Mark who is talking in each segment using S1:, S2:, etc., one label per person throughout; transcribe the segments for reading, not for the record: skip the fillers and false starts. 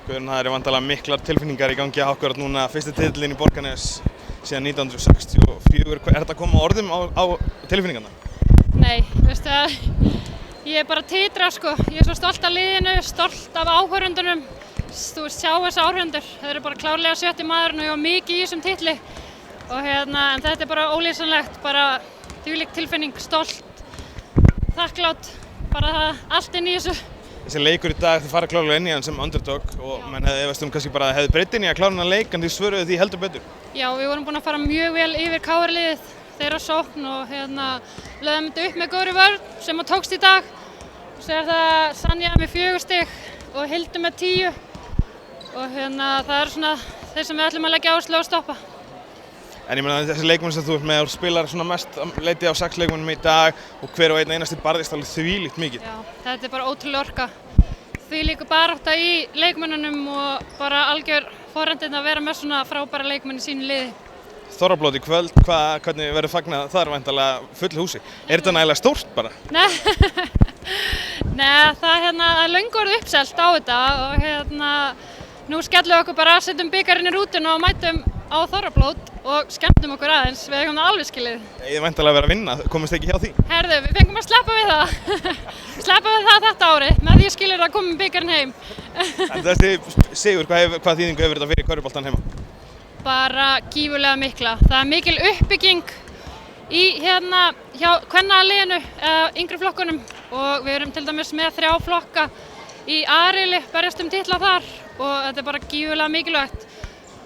S1: Guðrún, það eru vantarlega miklar tilfinningar í gangi akkúrat núna, fyrsti titillinn í Borgarnes síðan 1964. Er þetta að koma orðum á tilfinningarna?
S2: Nei, veistu að ég er bara að titra sko, ég er svo stolt af liðinu, stolt af áhorfendunum. Þú veist, sjá þessi áhorfendur, þeir eru bara klárlega 70 maðurinn og ég var mikið í þessum titli. Og en þetta er bara ólýsanlegt, bara þvílík tilfinning, stolt, þakklátt, bara það, allt inn í þessu.
S1: Þessi leikur í dag, þið fara klárlega inn í hann sem underdog og menn hefði efast kannski bara hefði breytt inn í að klára hann leik en þið svöruðu því heldur betur.
S2: Já, við vorum búin að fara mjög vel yfir KR-liðið, þeirra sókn og lögðum þetta upp með góðri vörn sem að tókst í dag. Svo er það Sanja með 4 stig og Hildur með 10 og það er svona þeir sem við ætlum að leggja áherslu á að stoppa.
S1: En ég meina þessi leikmenn sem þú ert með og spilar svona mest leiti á 6 leikmennum í dag og hver og einn einasti barðist alveg þvílíkt mikið.
S2: Já, þetta er bara ótrúleg orka. Þvílík barátta í leikmönnunum og bara algjör forréttindi að vera með svona frábæra leikmenn í sínu liði.
S1: Þorrablót í kvöld, hvernig verður fagnað þar væntanlega fullu húsi? Er þetta nægilega stórt bara?
S2: Nei, það er löngu orðið uppselt á þetta og nú skellum við okkur bara, setjum bikarinn í rútuna og mætum á Þorrablót og skemmtum okkur aðeins, við eigum það alveg skilið.
S1: Ég væntanlega að vera að vinna, komist ekki hjá því?
S2: Herðu, við fengum að sleppa við það. Sleppa við það þetta árið, með því skilir að koma bikarinn heim.
S1: En þessi sigur, hvað þýðingu hefur þetta fyrir körfuboltann heima?
S2: Bara gífurlega mikla. Það er mikil uppbygging í hjá kvennaliðinu, yngri flokkunum og við erum til dæmis með 3 flokka í A-riðli, berjast titla þar og þetta er bara gífurlega mikilvægt.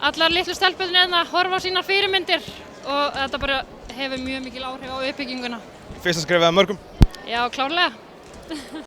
S2: Allar litlu stelpurnar horfa á sínar fyrirmyndir og þetta bara hefur mjög mikil áhrif á uppbygginguna.
S1: Fyrsta skrefið af mörgum?
S2: Já, klárlega.